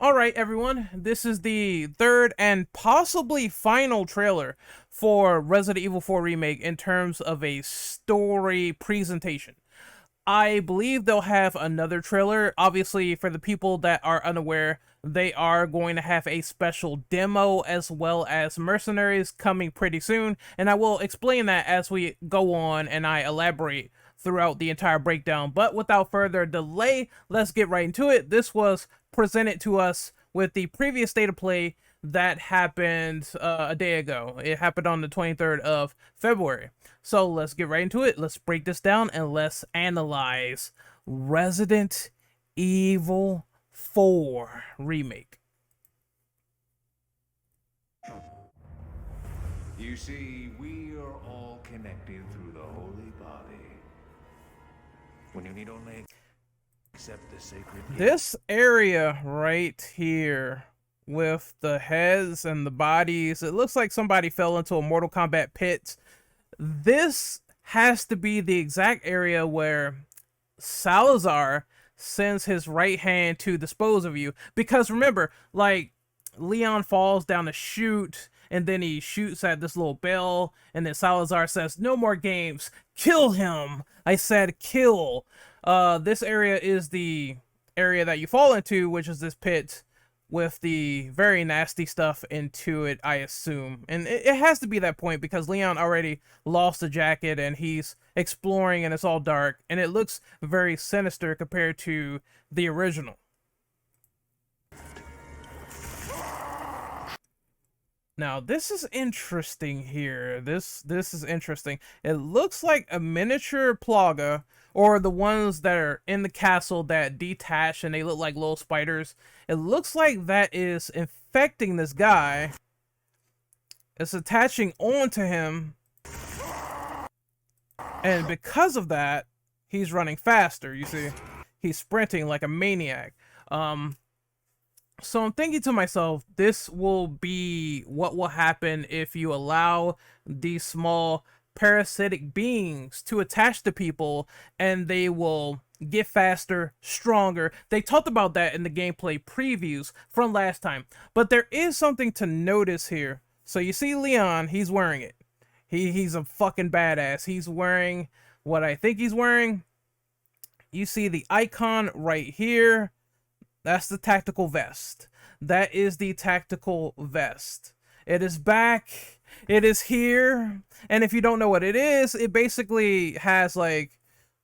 Alright everyone, this is the third and possibly final trailer for Resident Evil 4 Remake in terms of a story presentation. I believe they'll have another trailer. Obviously, for the people that are unaware, they are going to have a special demo as well as mercenaries coming pretty soon, and I will explain that as we go on and I elaborate throughout the entire breakdown. But without further delay, let's get right into it. This was presented to us with the previous state of play that happened a day ago. It happened on the 23rd of February. So let's get right into it. Let's break this down and let's analyze Resident Evil 4 Remake. You see, we are all connected through the holy body. When you need only accept the sacred gift. This area right here with the heads and the bodies, it looks like somebody fell into a Mortal Kombat pit. This has to be the exact area where Salazar sends his right hand to dispose of you. Because remember, like, Leon falls down a chute, and then he shoots at this little bell, and then Salazar says, "No more games. Kill him. I said kill." This area is the area that you fall into, which is this pit with the very nasty stuff into it, I assume. And it has to be that point because Leon already lost the jacket and he's exploring and it's all dark and it looks very sinister compared to the original. Now, this is interesting here. This is interesting. It looks like a miniature Plaga, or the ones that are in the castle that detach and they look like little spiders. It looks like that is infecting this guy. It's attaching onto him. And because of that, he's running faster, you see. He's sprinting like a maniac. So I'm thinking to myself, this will be what will happen if you allow these small parasitic beings to attach to people and they will get faster, stronger. They talked about that in the gameplay previews from last time. But there is something to notice here. So you see Leon, he's wearing it. He's a fucking badass. He's wearing what I think he's wearing. You see the icon right here. That's the tactical vest. That is the tactical vest. It is back. It is here. And if you don't know what it is, it basically has like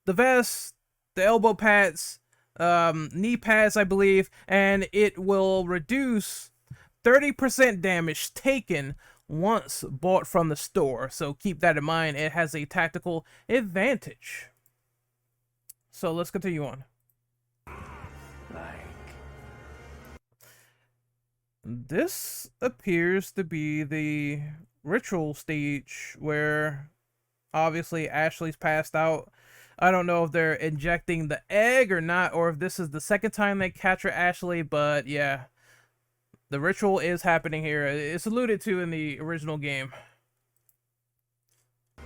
the vest, the elbow pads, knee pads, I believe, and it will reduce 30% damage taken once bought from the store. So keep that in mind. It has a tactical advantage. So let's continue on. This appears to be the ritual stage where obviously Ashley's passed out. I don't know if they're injecting the egg or not, or if this is the second time they capture Ashley, but yeah. The ritual is happening here. It's alluded to in the original game.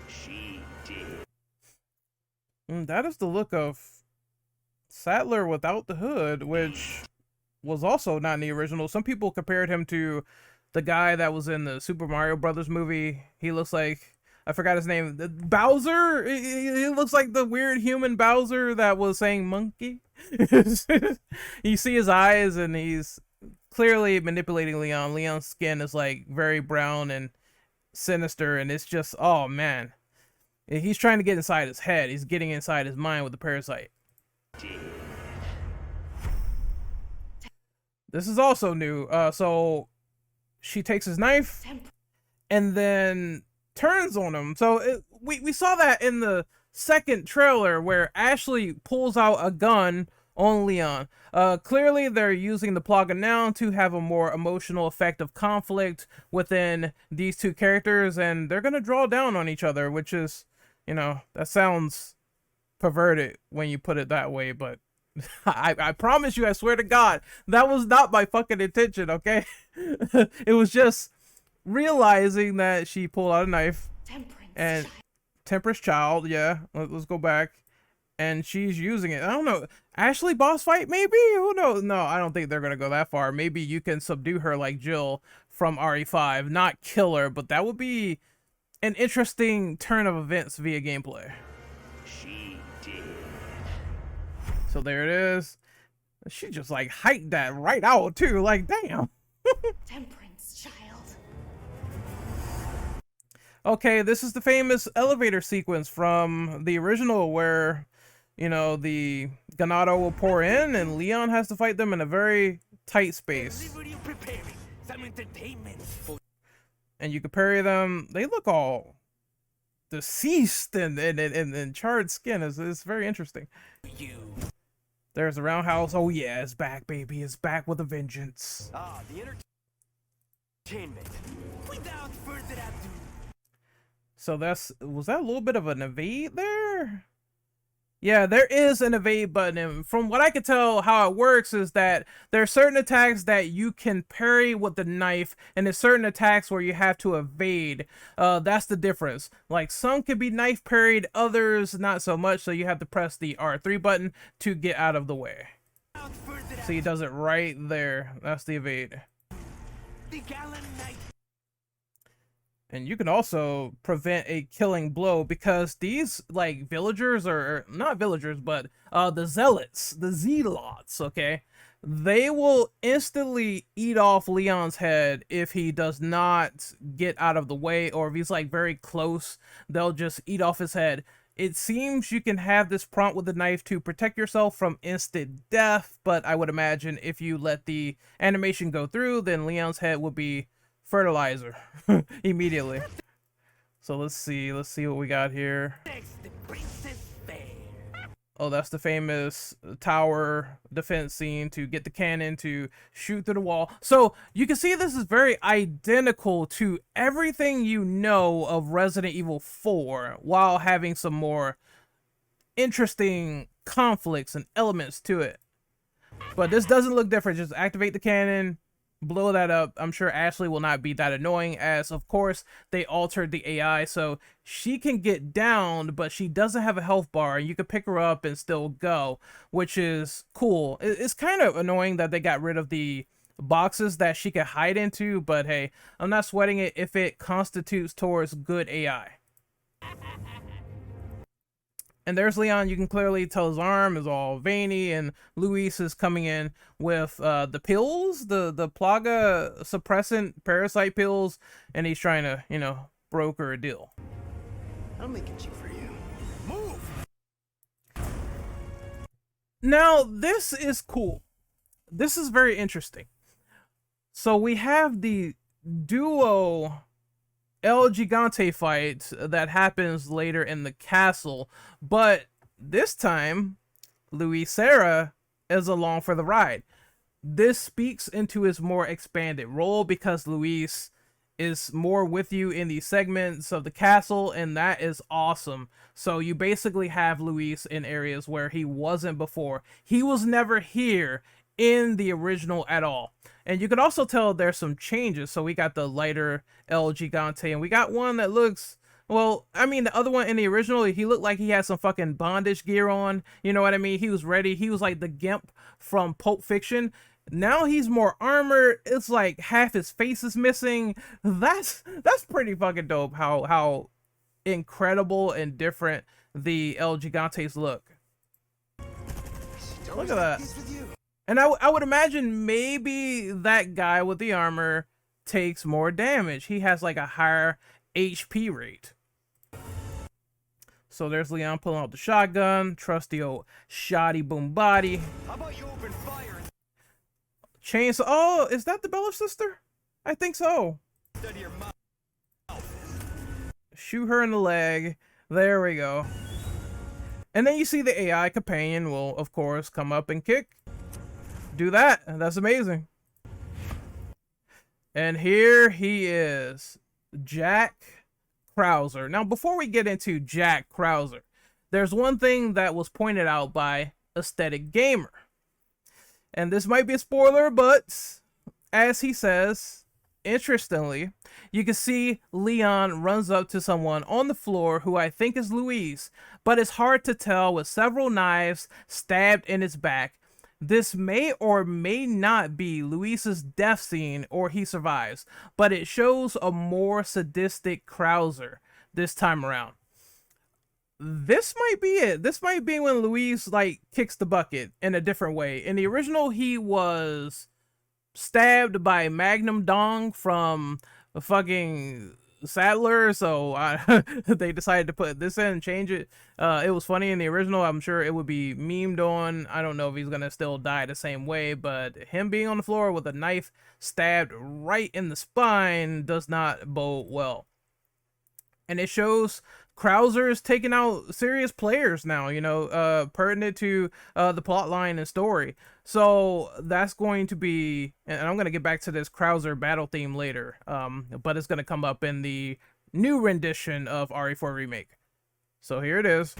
She did. That is the look of Sattler without the hood, which was also not in the original. Some people compared him to the guy that was in the Super Mario Brothers movie. He looks like, I forgot his name, Bowser. He looks like the weird human Bowser that was saying monkey. You see his eyes and he's clearly manipulating Leon. Leon's skin is like very brown and sinister, and it's just, oh man. He's trying to get inside his head. He's getting inside his mind with the parasite. This is also new. So she takes his knife and then turns on him. So we saw that in the second trailer where Ashley pulls out a gun on Leon. Clearly they're using the Plaga now to have a more emotional effect of conflict within these two characters, and they're gonna draw down on each other, which is, you know, that sounds perverted when you put it that way, but I promise you, I swear to God, that was not my fucking intention, okay? It was just realizing that she pulled out a knife. Temperance Child, yeah. Let's go back. And she's using it. I don't know. Ashley boss fight, maybe? Who knows? No, I don't think they're gonna go that far. Maybe you can subdue her like Jill from RE5, not kill her, but that would be an interesting turn of events via gameplay. She did. So there it is. She just like hiked that right out too. Like, damn. Temperance, child. Okay, this is the famous elevator sequence from the original where, you know, the Garador will pour in and Leon has to fight them in a very tight space. And you can parry them. They look all deceased and charred skin. It's very interesting. There's a roundhouse. Oh yeah, it's back, baby. It's back with a vengeance. Ah, the entertainment. Without further ado. So was that a little bit of an evade there? Yeah, there is an evade button, and from what I can tell, how it works is that there are certain attacks that you can parry with the knife, and there's certain attacks where you have to evade. That's the difference. Like, some can be knife parried, others not so much, so you have to press the R3 button to get out of the way. So he does it right there. That's the evade. The gallant knight. And you can also prevent a killing blow because these, like, villagers, or not villagers, but the zealots, the zlots, okay? They will instantly eat off Leon's head if he does not get out of the way, or if he's, like, very close, they'll just eat off his head. It seems you can have this prompt with the knife to protect yourself from instant death, but I would imagine if you let the animation go through, then Leon's head would be fertilizer immediately. So let's see what we got here. Oh, that's the famous tower defense scene to get the cannon to shoot through the wall. So you can see this is very identical to everything you know of Resident Evil 4 while having some more interesting conflicts and elements to it. But this doesn't look different. Just activate the cannon, blow that up. I'm sure Ashley will not be that annoying, as of course they altered the AI so she can get downed, but she doesn't have a health bar and you can pick her up and still go, which is cool. It's kind of annoying that they got rid of the boxes that she could hide into, but hey, I'm not sweating it if it constitutes towards good AI. And there's Leon. You can clearly tell his arm is all veiny, and Louise is coming in with the pills, the plaga suppressant parasite pills, and he's trying to, you know, broker a deal. I'll make it cheap for you. Move. Now, this is cool. This is very interesting. So we have the duo El Gigante fight that happens later in the castle, but this time Louise is along for the ride. This speaks into his more expanded role because Louise is more with you in these segments of the castle, and that is awesome. So you basically have Louise in areas where he wasn't before. He was never here in the original at all. And you can also tell there's some changes. So we got the lighter El Gigante, and we got one that looks, well, I mean, the other one in the original, he looked like he had some fucking bondage gear on. You know what I mean? He was ready. He was like the Gimp from Pulp Fiction. Now he's more armored. It's like half his face is missing. That's pretty fucking dope how incredible and different the El Gigantes look. Look at that. And I would imagine maybe that guy with the armor takes more damage. He has like a higher HP rate. So there's Leon pulling out the shotgun. Trusty old shoddy boom body. How about you open fire? Chainsaw. Oh, is that the Bella sister? I think so. Study your mouth. Shoot her in the leg. There we go. And then you see the AI companion will, of course, come up and kick. Do that. That's amazing. And here he is, Jack Krauser. Now, before we get into Jack Krauser, there's one thing that was pointed out by Aesthetic Gamer. And this might be a spoiler, but as he says, Interestingly, you can see Leon runs up to someone on the floor who I think is Louise, but it's hard to tell with several knives stabbed in its back. This may or may not be Louise's death scene or he survives, but it shows a more sadistic Krauser this time around. This might be it. This might be when Louise like kicks the bucket in a different way. In the original, he was stabbed by Magnum Dong from a fucking Saddler, so they decided to put this in and change it. It was funny in the original. I'm sure it would be memed on. I don't know if he's gonna still die the same way, but him being on the floor with a knife stabbed right in the spine does not bode well. And it shows Krauser is taking out serious players now, you know, pertinent to the plot line and story. So that's going to be, and I'm going to get back to this Krauser battle theme later, but it's going to come up in the new rendition of RE4 Remake. So here it is.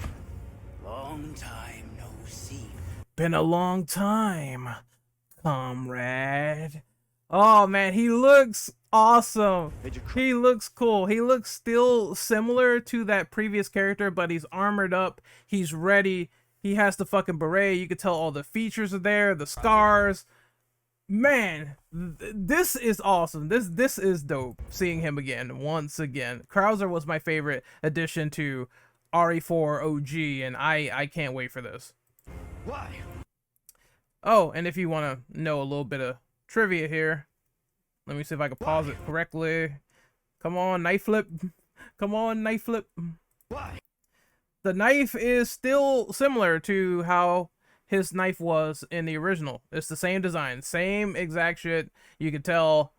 Long time no see. Been a long time, comrade. Oh man, he looks awesome. He looks cool. He looks still similar to that previous character, but he's armored up. He's ready. He has the fucking beret. You can tell all the features are there, the scars. Man, this is awesome. This is dope. Seeing him again, once again. Krauser was my favorite addition to RE4 OG, and I can't wait for this. Why? Oh, and if you want to know a little bit of trivia here, let me see if I can pause it correctly. Come on, knife flip. Come on, knife flip. Why? The knife is still similar to how his knife was in the original. It's the same design, same exact shit. You can tell.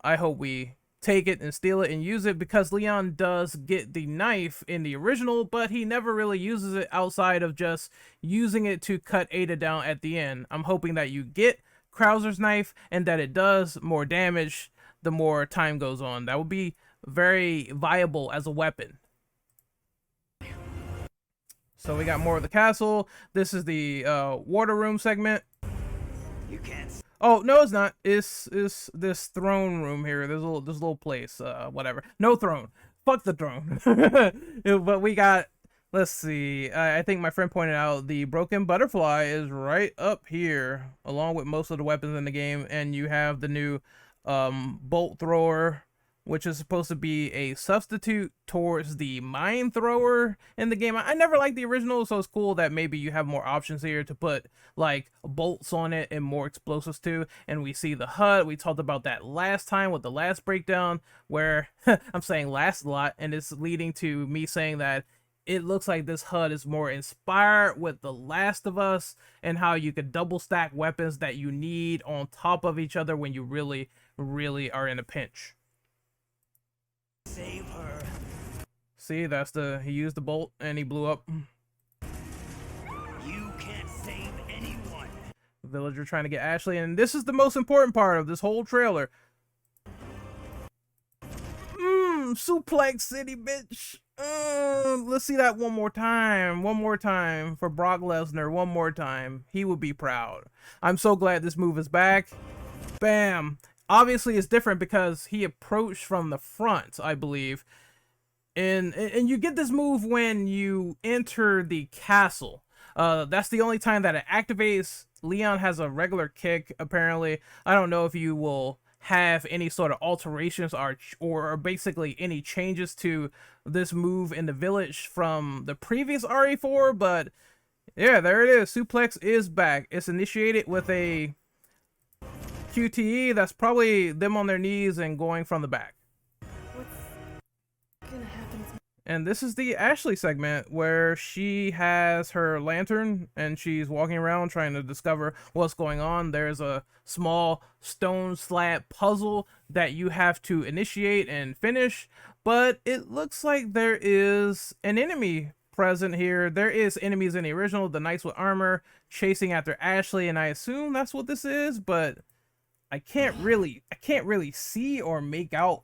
I hope we take it and steal it and use it, because Leon does get the knife in the original, but he never really uses it outside of just using it to cut Ada down at the end. I'm hoping that you get Krauser's knife and that it does more damage the more time goes on. That would be very viable as a weapon. So we got more of the castle. This is the water room segment. You can't. Oh no, it's not. It's this throne room here. There's a little place. Whatever. No throne. Fuck the throne. But we got. Let's see. I think my friend pointed out the broken butterfly is right up here, along with most of the weapons in the game, and you have the new bolt thrower, which is supposed to be a substitute towards the mine thrower in the game. I never liked the original, so it's cool that maybe you have more options here to put like bolts on it and more explosives too. And we see the HUD. We talked about that last time with the last breakdown, where I'm saying last a lot, and it's leading to me saying that it looks like this HUD is more inspired with The Last of Us, and how you could double stack weapons that you need on top of each other when you really, really are in a pinch. Save her. See, he used the bolt and he blew up. You can't save anyone. Villager trying to get Ashley, and this is the most important part of this whole trailer. Suplex City, bitch. Let's see that one more time. One more time for Brock Lesnar. One more time. He would be proud. I'm so glad this move is back. Bam. Obviously, it's different because he approached from the front, I believe. And you get this move when you enter the castle. That's the only time that it activates. Leon has a regular kick, apparently. I don't know if you will have any sort of alterations or basically any changes to this move in the village from the previous RE4, but yeah, there it is. Suplex is back. It's initiated with a QTE. That's probably them on their knees and going from the back. What's gonna happen to And this is the Ashley segment where she has her lantern and she's walking around trying to discover what's going on. There's a small stone slab puzzle that you have to initiate and finish, but it looks like there is an enemy present here. There is enemies in the original, the knights with armor chasing after Ashley, and I assume that's what this is, but I can't really see or make out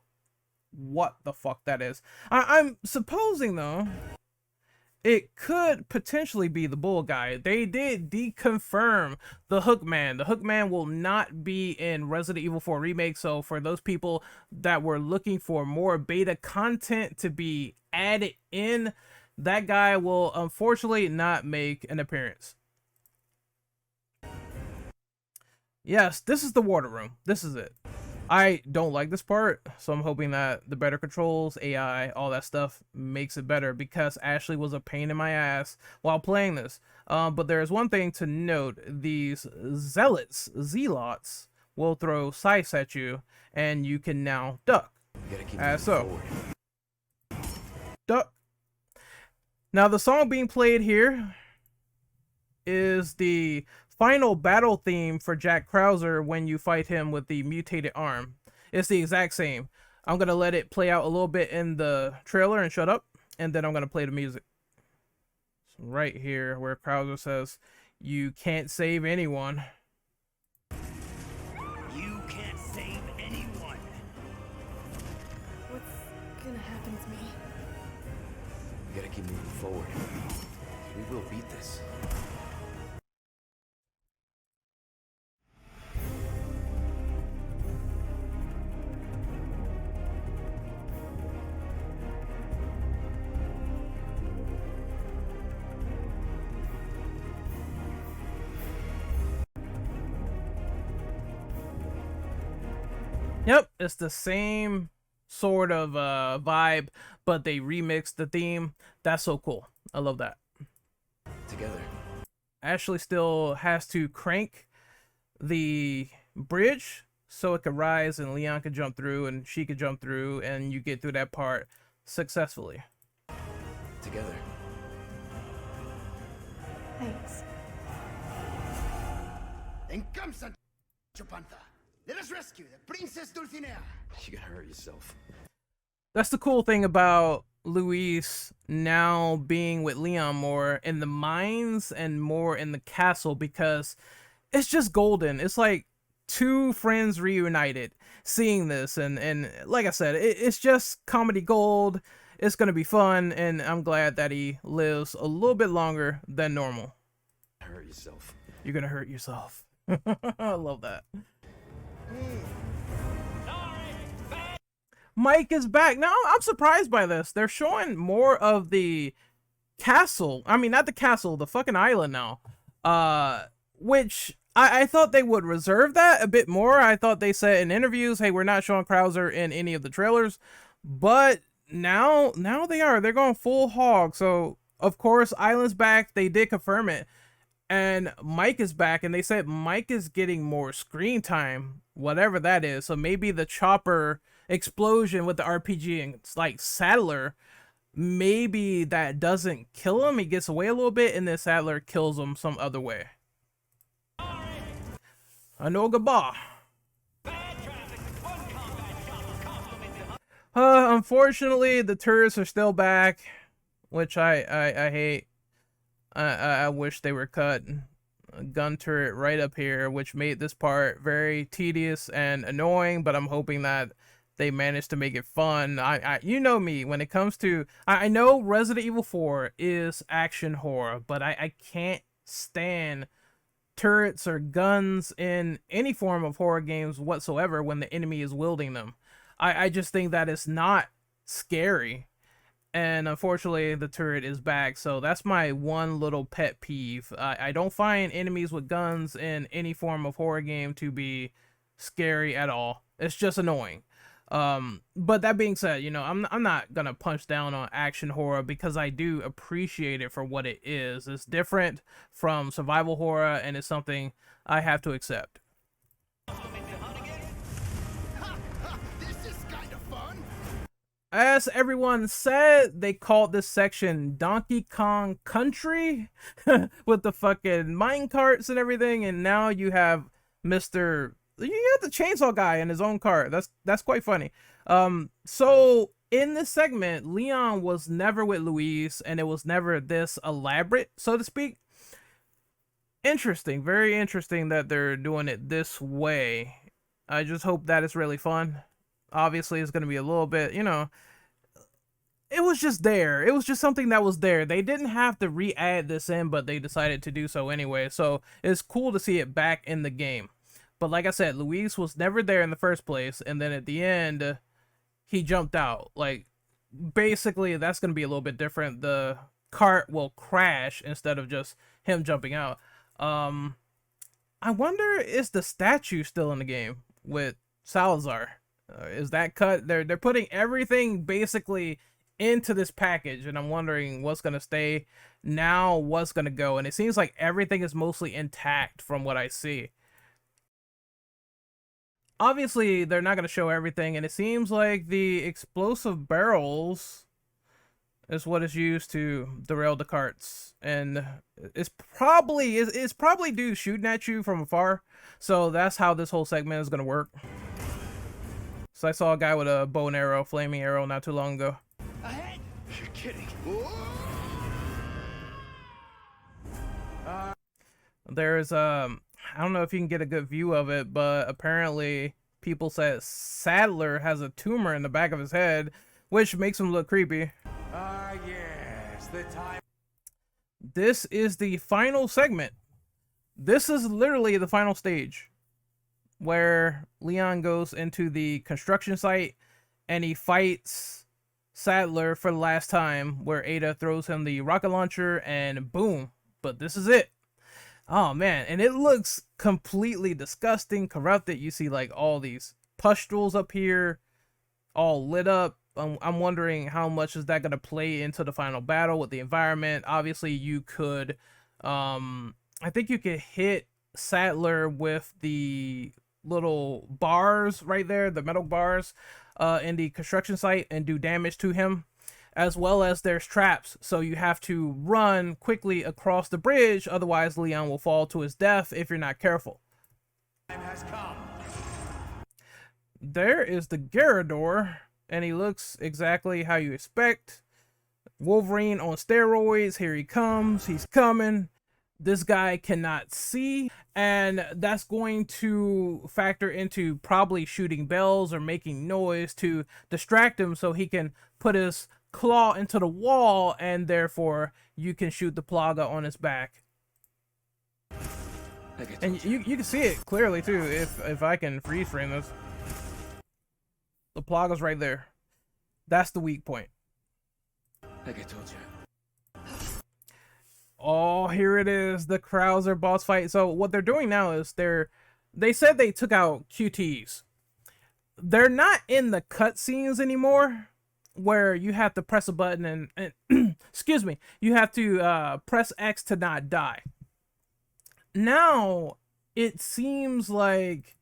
what the fuck that is. I'm supposing though it could potentially be the bull guy. They did deconfirm the Hookman. The Hookman will not be in Resident Evil 4 Remake, so for those people that were looking for more beta content to be added in, that guy will unfortunately not make an appearance. Yes, this is the water room. This is it. I don't like this part, so I'm hoping that the better controls, AI, all that stuff makes it better, because Ashley was a pain in my ass while playing this. But there's one thing to note: these zlots will throw scythes at you, and you can now duck. As so. Duck. Now the song being played here is the final battle theme for Jack Krauser when you fight him with the mutated arm. It's the exact same. I'm gonna let it play out a little bit in the trailer and shut up, and then I'm gonna play the music. So right here where Krauser says, "You can't save anyone." You can't save anyone. What's gonna happen to me? We gotta keep moving forward. We will beat this. Yep, it's the same sort of vibe, but they remixed the theme. That's so cool. I love that. Together. Ashley still has to crank the bridge so it could rise and Leon could jump through and she could jump through, and you get through that part successfully. Together. Thanks. Then come, Sancho Panza. Let us rescue the Princess Dulcinea. You're gonna hurt yourself. That's the cool thing about Louise now being with Leon more in the mines and more in the castle, because it's just golden. It's like two friends reunited seeing this, and like I said, it's just comedy gold. It's gonna be fun, and I'm glad that he lives a little bit longer than normal. Hurt yourself. You're gonna hurt yourself. I love that. Mike is back. Now, I'm surprised by this. They're showing more of the castle. I mean, not the castle, the fucking island now. Which I thought they would reserve that a bit more. I thought they said in interviews, hey, we're not showing Krauser in any of the trailers. But now they are. They're going full hog. So, of course, Island's back. They did confirm it. And Mike is back, and they said Mike is getting more screen time, whatever that is. So maybe the chopper explosion with the RPG and it's like Saddler, maybe that doesn't kill him. He gets away a little bit, and then Saddler kills him some other way. Anogaba. Unfortunately, the turrets are still back, which I hate. I wish they were cut. A gun turret right up here, which made this part very tedious and annoying, but I'm hoping that they managed to make it fun. You know me, when it comes to, I know Resident Evil 4 is action horror, but I can't stand turrets or guns in any form of horror games whatsoever when the enemy is wielding them. I just think that it's not scary. And unfortunately, the turret is back, so that's my one little pet peeve. I don't find enemies with guns in any form of horror game to be scary at all. It's just annoying. But that being said, you know, I'm not gonna punch down on action horror, because I do appreciate it for what it is. It's different from survival horror, and it's something I have to accept. This is kind of fun. As everyone said, they called this section Donkey Kong Country with the fucking mine carts and everything, and now you have you have the chainsaw guy in his own cart. That's quite funny. So in this segment, Leon was never with Louise, and it was never this elaborate, so to speak. Interesting, very interesting that they're doing it this way. I just hope that it's really fun. Obviously, it's going to be a little bit, you know, it was just there. It was just something that was there. They didn't have to re-add this in, but they decided to do so anyway. So it's cool to see it back in the game. But like I said, Louise was never there in the first place, and then at the end, he jumped out. Like, basically, that's going to be a little bit different. The cart will crash instead of just him jumping out. I wonder, is the statue still in the game with Salazar? Is that cut? They're putting everything basically into this package, and I'm wondering what's gonna stay now, what's gonna go, and it seems like everything is mostly intact from what I see. Obviously, they're not gonna show everything, and it seems like the explosive barrels is what is used to derail the carts, and it's probably dudes shooting at you from afar. So that's how this whole segment is gonna work. So I saw a guy with a bow and arrow, flaming arrow, not too long ago. Ahead! You're kidding. There's I don't know if you can get a good view of it, but apparently people said Sadler has a tumor in the back of his head, which makes him look creepy. Yes, the time. This is the final segment. This is literally the final stage, where Leon goes into the construction site and he fights Sadler for the last time, where Ada throws him the rocket launcher and boom. But this is it. Oh man, and it looks completely disgusting, corrupted. You see like all these pustules up here, all lit up. I'm wondering how much is that going to play into the final battle with the environment. Obviously, you could, I think you could hit Sadler with the little bars right there, the metal bars in the construction site, and do damage to him. As well as there's traps, so you have to run quickly across the bridge, otherwise Leon will fall to his death if you're not careful. Time has come. There is the Garador, and he looks exactly how you expect. Wolverine on steroids, here he comes, he's coming. This guy cannot see, and that's going to factor into probably shooting bells or making noise to distract him so he can put his claw into the wall, and therefore you can shoot the Plaga on his back. And you can see it clearly too if I can freeze frame this. The Plaga's right there. That's the weak point. Like I told you. Oh, here it is, the Krauser boss fight. So what they're doing now is they said they took out QTs. They're not in the cutscenes anymore, where you have to press a button and excuse me, you have to press X to not die. Now it seems like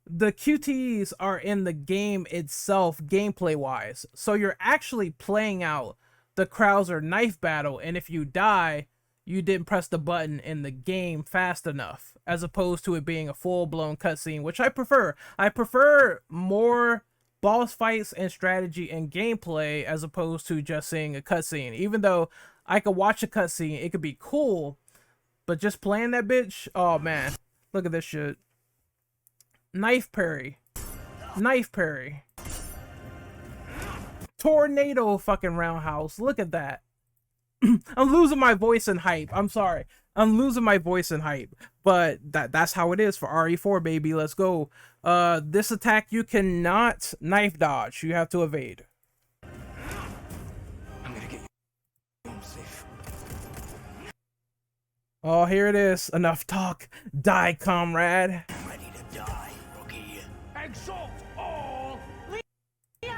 the QTs are in the game itself, gameplay wise, so you're actually playing out the Krauser knife battle, and if you die, you didn't press the button in the game fast enough, as opposed to it being a full-blown cutscene, which I prefer. I prefer more boss fights and strategy and gameplay as opposed to just seeing a cutscene. Even though I could watch a cutscene, it could be cool, but just playing that bitch, oh man, look at this shit. Knife parry, knife parry, tornado fucking roundhouse. Look at that. I'm losing my voice in hype. I'm sorry. I'm losing my voice in hype, but that's how it is for RE4, baby. Let's go. This attack you cannot knife dodge. You have to evade. I'm gonna get you home safe. Oh, here it is. Enough talk. Die, comrade. Ready to die, rookie. Exalt all. Leon!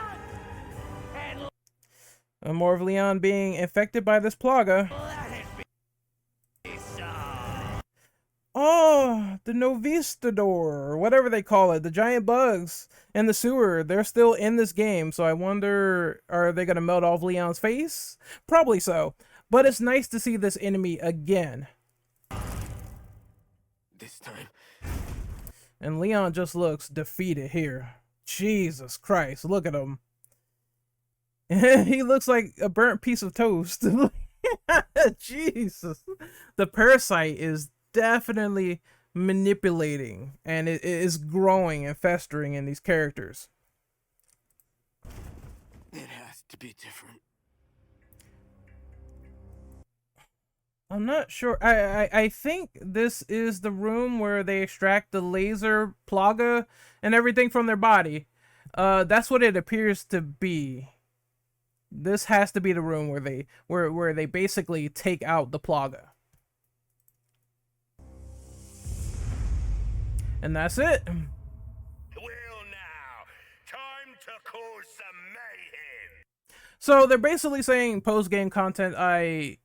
And More of Leon being infected by this Plaga. let it be so. Oh, the Novistador, or whatever they call it, the giant bugs in the sewer, they're still in this game, so I wonder, are they going to melt off Leon's face? Probably so, but it's nice to see this enemy again. This time. And Leon just looks defeated here. Jesus Christ, look at him. He looks like a burnt piece of toast. Jesus. The Parasite is definitely manipulating, and it is growing and festering in these characters. It has to be different. I'm not sure. I think this is the room where they extract the laser plaga and everything from their body. That's what it appears to be. This has to be the room where they basically take out the plaga. And that's it. Well now, time to cause some mayhem. So they're basically saying post-game content. I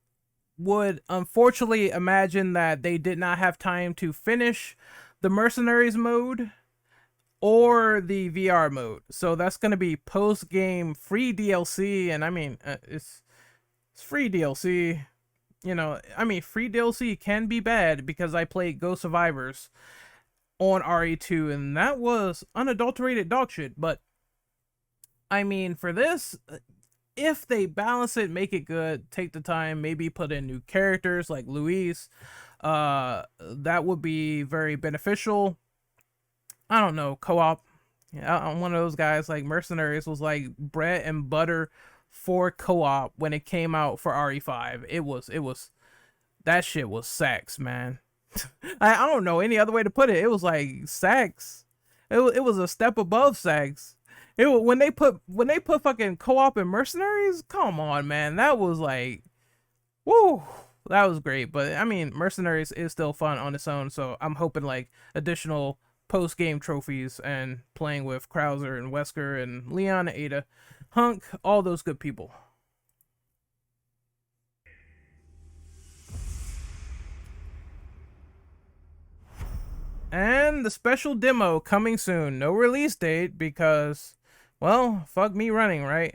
would unfortunately imagine that they did not have time to finish the mercenaries mode or the VR mode. So that's going to be post-game free DLC. And I mean, it's free DLC. You know, I mean, free DLC can be bad because I played Ghost Survivors on RE2 and that was unadulterated dog shit. But I mean, for this, if they balance it, make it good, take the time, maybe put in new characters like Louise, that would be very beneficial. I don't know, co-op. Yeah, I'm one of those guys. Like Mercenaries was like bread and butter for co-op when it came out for RE5. It was that shit was sex, man. I don't know any other way to put it. It was like sex. It was a step above sex. When they put fucking co-op and Mercenaries, come on, man, that was like, woo, that was great. But I mean, Mercenaries is still fun on its own, so I'm hoping like additional post-game trophies and playing with Krauser and Wesker and Leon and Ada, Hunk, all those good people. And the special demo coming soon. No release date because, well, fuck me running, right?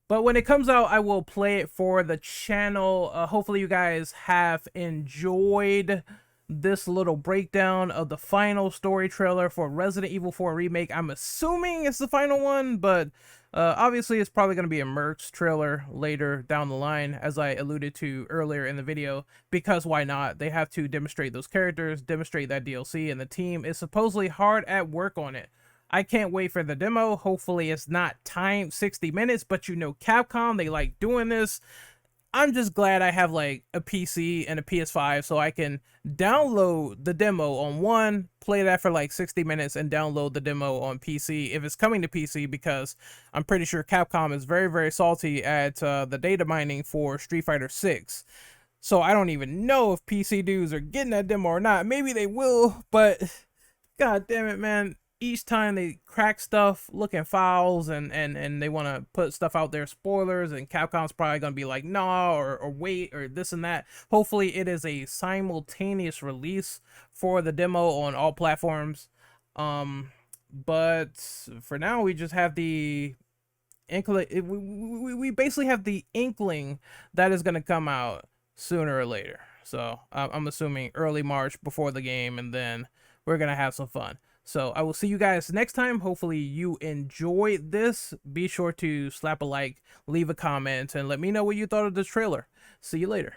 But when it comes out, I will play it for the channel. Hopefully you guys have enjoyed this little breakdown of the final story trailer for Resident Evil 4 Remake. I'm assuming it's the final one, but obviously it's probably going to be a Mercs trailer later down the line, as I alluded to earlier in the video, because why not? They have to demonstrate those characters, demonstrate that DLC, and the team is supposedly hard at work on it. I can't wait for the demo. Hopefully it's not timed 60 minutes, but you know Capcom, they like doing this. I'm just glad I have like a PC and a PS5 so I can download the demo on one, play that for like 60 minutes, and download the demo on PC if it's coming to PC, because I'm pretty sure Capcom is very, very salty at the data mining for Street Fighter 6. So I don't even know if PC dudes are getting that demo or not. Maybe they will, but god damn it, man. Each time they crack stuff, looking files, and they want to put stuff out there, spoilers, and Capcom's probably going to be like, nah, or wait, or this and that. Hopefully it is a simultaneous release for the demo on all platforms. But for now, we just have the inkling. We basically have the inkling that is going to come out sooner or later. So I'm assuming early March before the game, and then we're going to have some fun. So I will see you guys next time. Hopefully you enjoyed this. Be sure to slap a like, leave a comment, and let me know what you thought of this trailer. See you later.